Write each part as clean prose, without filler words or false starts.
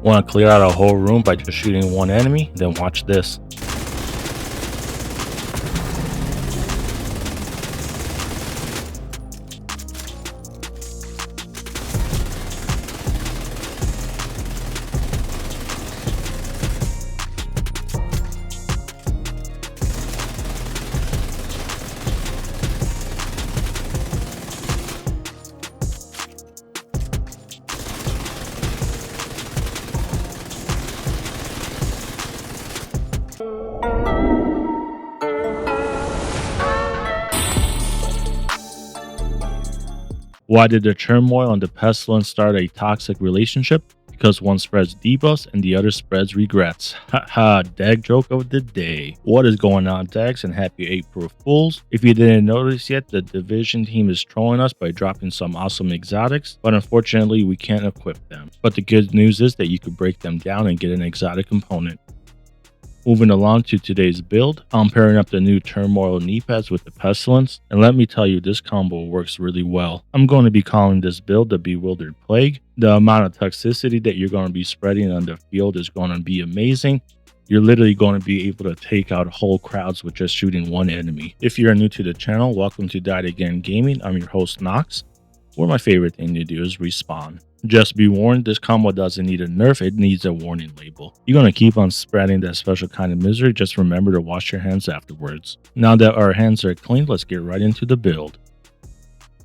Want to clear out a whole room by just shooting one enemy? Then watch this. Why did the Turmoil and the Pestilence start a toxic relationship? Because one spreads debuffs and the other spreads regrets. Haha, D.A.G joke of the day. What is going on, D.A.Gs, and happy April Fools? If you didn't notice yet, the Division team is trolling us by dropping some awesome exotics, but unfortunately we can't equip them. But the good news is that you could break them down and get an exotic component. Moving along to today's build, I'm pairing up the new Turmoil KNEEPADS with the Pestilence, and let me tell you, this combo works really well. I'm going to be calling this build the Bewildered Plague. The amount of toxicity that you're going to be spreading on the field is going to be amazing. You're literally going to be able to take out whole crowds with just shooting one enemy. If you're new to the channel, welcome to Die Gaming. I'm your host, NOX, where my favorite thing to do is respawn. Just be warned, this combo doesn't need a nerf, it needs a warning label. You're going to keep on spreading that special kind of misery, just remember to wash your hands afterwards. Now that our hands are clean, let's get right into the build.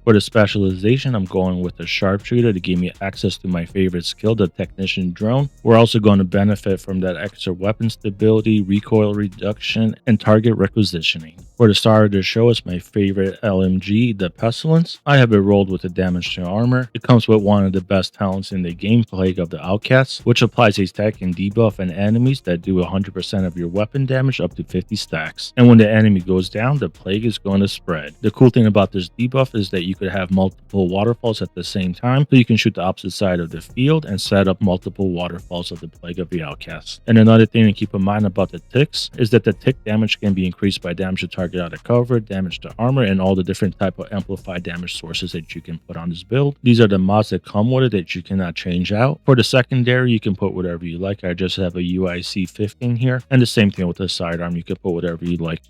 For the specialization, I'm going with the Sharpshooter to give me access to my favorite skill, the Technician Drone. We're also going to benefit from that extra weapon stability, recoil reduction, and target requisitioning. For the star of the show is my favorite LMG, the Pestilence. I have it rolled with the damage to armor. It comes with one of the best talents in the game, Plague of the Outcasts, which applies a stack and debuff on enemies that do 100% of your weapon damage up to 50 stacks. And when the enemy goes down, the Plague is going to spread. The cool thing about this debuff is that you could have multiple waterfalls at the same time, so you can shoot the opposite side of the field and set up multiple waterfalls of the Plague of the Outcasts. And another thing to keep in mind about the ticks is that the tick damage can be increased by damage to target out of cover, damage to armor, and all the different type of amplified damage sources that you can put on this build. These are the mods that come with it that you cannot change out. For the secondary, you can put whatever you like. I just have a UIC 15 here, and the same thing with the sidearm, you can put whatever you like.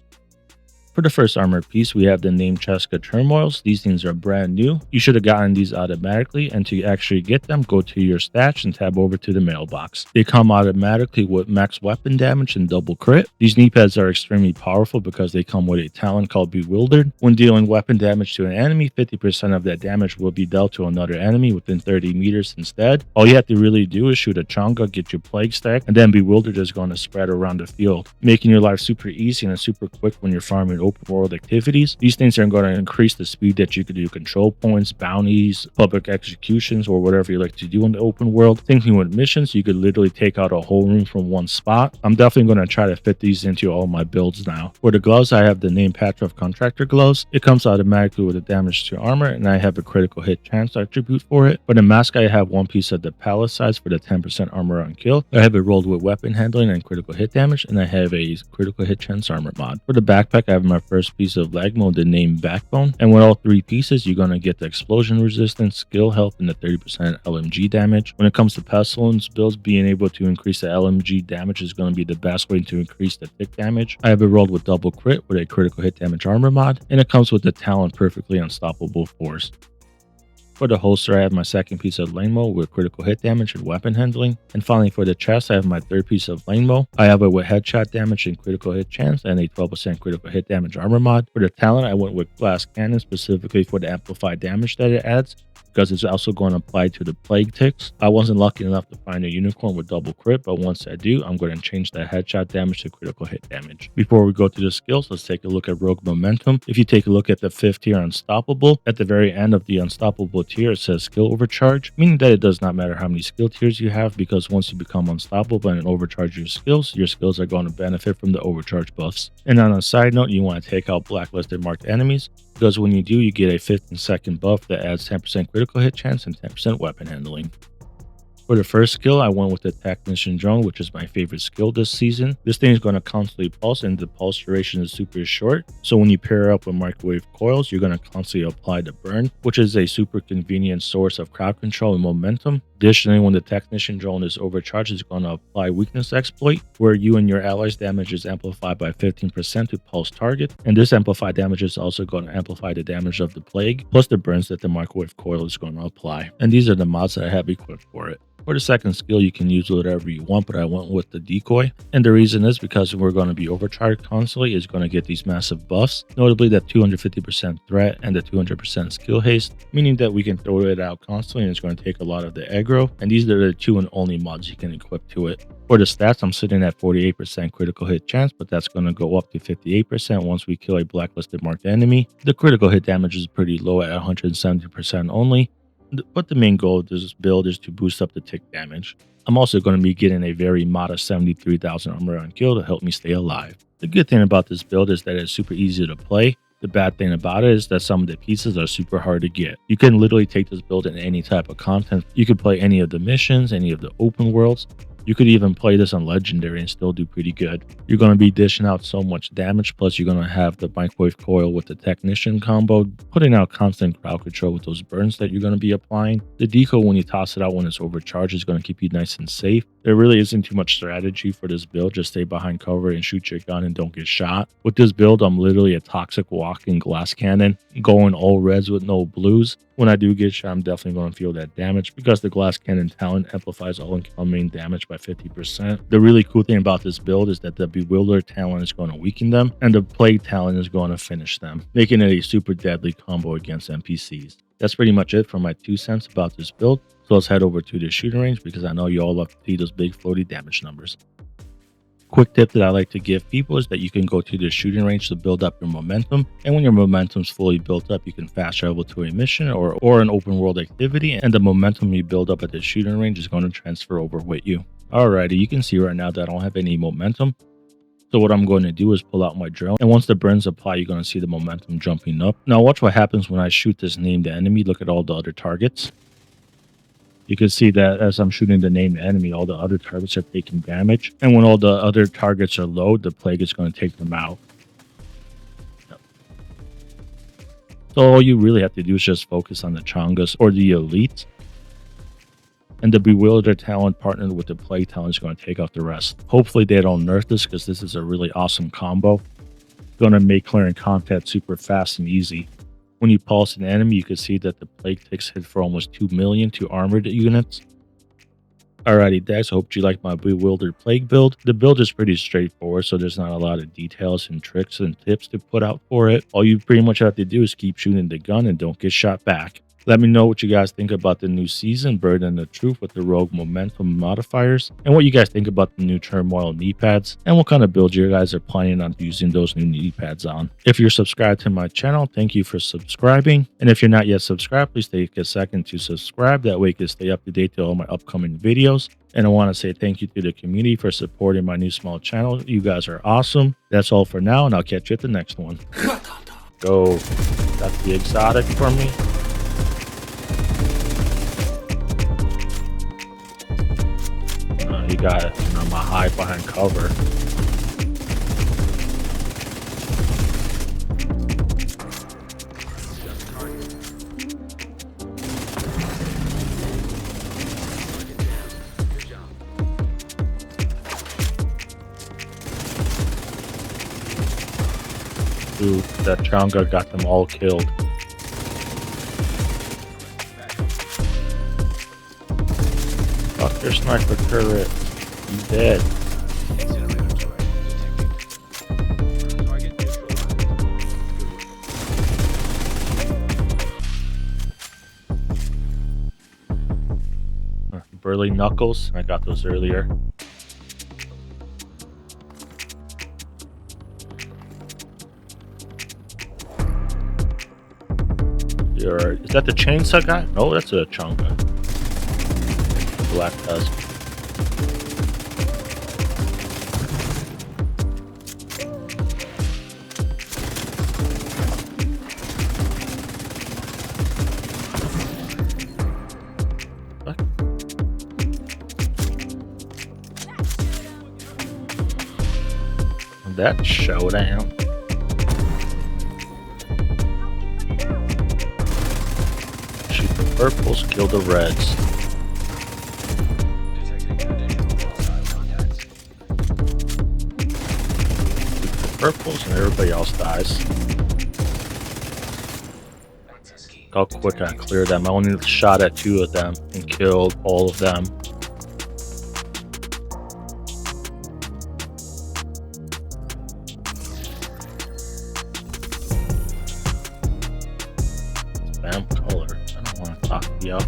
For the first armor piece, we have the Name Cheska Turmoils. These things are brand new. You should have gotten these automatically, and to actually get them, go to your stash and tab over to the mailbox. They come automatically with max weapon damage and double crit. These knee pads are extremely powerful because they come with a talent called Bewildered. When dealing weapon damage to an enemy, 50% of that damage will be dealt to another enemy within 30 meters instead. All you have to really do is shoot a chonga, get your plague stack, and then Bewildered is going to spread around the field, making your life super easy and super quick when you're farming open world activities. These things are going to increase the speed that you can do control points, bounties, public executions, or whatever you like to do in the open world. Thinking with missions, you could literally take out a whole room from one spot. I'm definitely going to try to fit these into all my builds now. For the gloves, I have the Name Patrov Contractor gloves. It comes automatically with a damage to armor, and I have a critical hit chance attribute for it. For the mask, I have one piece of the pallet size for the 10% armor on kill. I have it rolled with weapon handling and critical hit damage, and I have a critical hit chance armor mod. For the backpack, I have my first piece of lag mode, the Name Backbone, and with all three pieces you're going to get the explosion resistance, skill health, and the 30% LMG damage. When it comes to Pestilence builds, being able to increase the LMG damage is going to be the best way to increase the tick damage. I have it rolled with double crit with a critical hit damage armor mod, and it comes with the talent Perfectly Unstoppable Force. For the holster, I have my second piece of lane mode with critical hit damage and weapon handling. And finally, for the chest, I have my third piece of lane mode. I have it with headshot damage and critical hit chance and a 12% critical hit damage armor mod. For the talent, I went with glass cannon specifically for the amplified damage that it adds, because it's also going to apply to the plague ticks. I wasn't lucky enough to find a unicorn with double crit, but once I do, I'm going to change that headshot damage to critical hit damage. Before we go to the skills, let's take a look at Rogue Momentum. If you take a look at the 5th tier Unstoppable, at the very end of the Unstoppable tier, it says Skill Overcharge, meaning that it does not matter how many skill tiers you have, because once you become unstoppable and overcharge your skills are going to benefit from the overcharge buffs. And on a side note, you want to take out blacklisted marked enemies, because when you do, you get a 15-second buff that adds 10% critical hit chance and 10% weapon handling. For the first skill, I went with the Technician Drone, which is my favorite skill this season. This thing is going to constantly pulse, and the pulse duration is super short. So when you pair up with microwave coils, you're going to constantly apply the burn, which is a super convenient source of crowd control and momentum. Additionally, when the Technician Drone is overcharged, it's going to apply Weakness Exploit, where you and your allies' damage is amplified by 15% to pulse target. And this amplified damage is also going to amplify the damage of the Plague, plus the burns that the microwave coil is going to apply. And these are the mods that I have equipped for it. For the second skill, you can use whatever you want, but I went with the decoy. And the reason is because we're going to be overcharged constantly, is going to get these massive buffs, notably that 250% threat and the 200% skill haste, meaning that we can throw it out constantly and it's going to take a lot of the aggro. And these are the 2 and only mods you can equip to it. For the stats, I'm sitting at 48% critical hit chance, but that's going to go up to 58% once we kill a blacklisted marked enemy. The critical hit damage is pretty low at 170% only. But the main goal of this build is to boost up the tick damage. I'm also going to be getting a very modest 73,000 armor on kill to help me stay alive. The good thing about this build is that it's super easy to play. The bad thing about it is that some of the pieces are super hard to get. You can literally take this build in any type of content. You could play any of the missions, any of the open worlds. You could even play this on Legendary and still do pretty good. You're going to be dishing out so much damage, plus you're going to have the microwave coil with the Technician combo, putting out constant crowd control with those burns that you're going to be applying. The decoy, when you toss it out when it's overcharged, is going to keep you nice and safe. There really isn't too much strategy for this build. Just stay behind cover and shoot your gun and don't get shot. With this build, I'm literally a toxic walking glass cannon, going all reds with no blues. When I do get shot, I'm definitely going to feel that damage because the glass cannon talent amplifies all incoming damage by 50%. The really cool thing about this build is that the Bewilder talent is going to weaken them, and the Plague talent is going to finish them, making it a super deadly combo against NPCs. That's pretty much it for my 2 cents about this build. So let's head over to the shooting range because I know you all love to see those big floaty damage numbers. Quick tip that I like to give people is that you can go to the shooting range to build up your momentum, and when your momentum's fully built up, you can fast travel to a mission or an open world activity, and the momentum you build up at the shooting range is going to transfer over with you. Alrighty, you can see right now that I don't have any momentum. So what I'm going to do is pull out my drone, and once the burns apply, you're going to see the momentum jumping up. Now watch what happens when I shoot this named enemy. Look at all the other targets. You can see that as I'm shooting the named enemy, all the other targets are taking damage. And when all the other targets are low, the Plague is going to take them out. So all you really have to do is just focus on the Chongas or the elites. And the Bewilder talent partnered with the Plague talent is going to take out the rest. Hopefully they don't nerf this because this is a really awesome combo. Going to make clearing content super fast and easy. When you pulse an enemy, you can see that the Plague ticks hit for almost 2 million to armored units. Alrighty, Dex, I hope you like my Bewildered Plague build. The build is pretty straightforward, so there's not a lot of details and tricks and tips to put out for it. All you pretty much have to do is keep shooting the gun and don't get shot back. Let me know what you guys think about the new season, Burden of Truth with the Rogue Momentum modifiers, and what you guys think about the new Turmoil KNEEPADS, and what kind of builds you guys are planning on using those new KNEEPADS on. If you're subscribed to my channel, thank you for subscribing, and if you're not yet subscribed, please take a second to subscribe. That way you can stay up to date to all my upcoming videos. And I want to say thank you to the community for supporting my new small channel. You guys are awesome. That's all for now, and I'll catch you at the next one. Go. That's the exotic for me. You got it. I'm a hide behind cover. Dude, that Chonga got them all killed. Fuck your sniper turret. He's dead. Burly Knuckles. I got those earlier. Is that the chainsaw guy? No, that's a Chonga. Black Tusk. that showdown. Shoot the purples, kill the reds. Shoot the purples and everybody else dies. Look how quick I cleared them. I only shot at 2 of them and killed all of them. Spam color. I don't want to talk to y'all.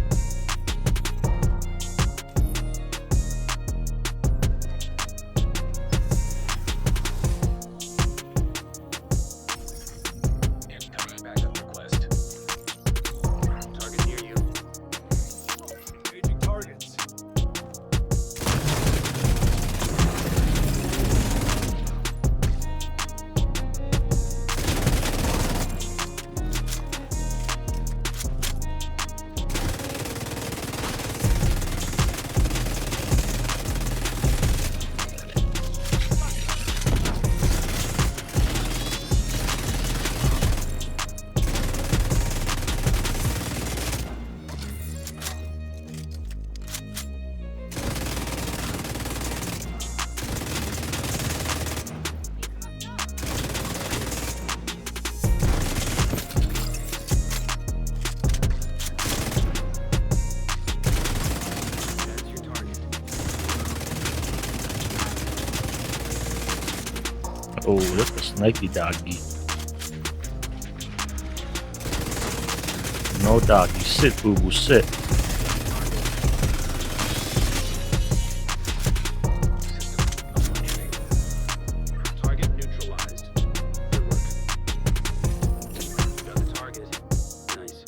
Oh, that's a snipey doggy. No doggy, sit boo boo, sit. Target neutralized. Good work. Got the target. Nice.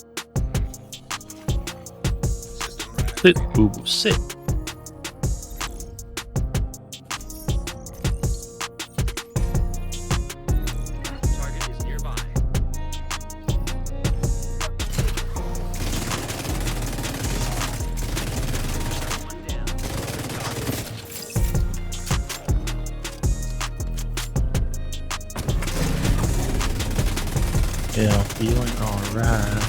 System ready. Sit boo boo, sit. Target is nearby. One down. Yeah, I'm feeling alright.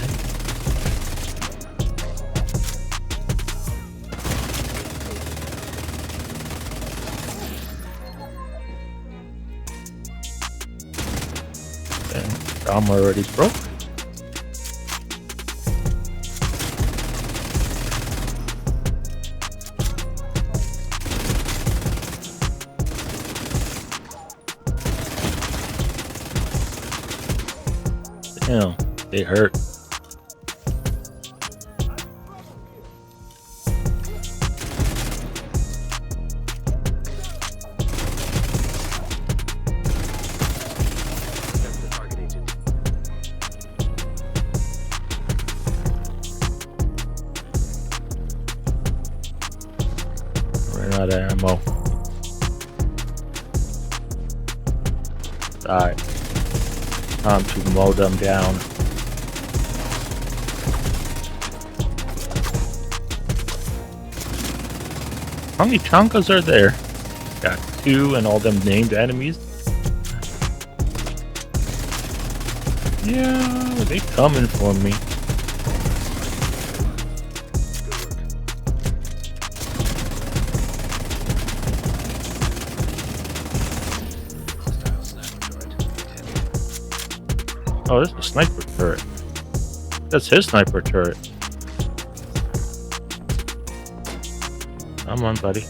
I'm already broke. Damn, they hurt. That's the target agent. Ran out of ammo. Alright. Time to mow them down. How many chunkas are there? Got 2 and all them named enemies. Yeah, they coming for me. Hostile sniper turret detected. Oh, this is a sniper turret. That's his sniper turret. Come on, buddy.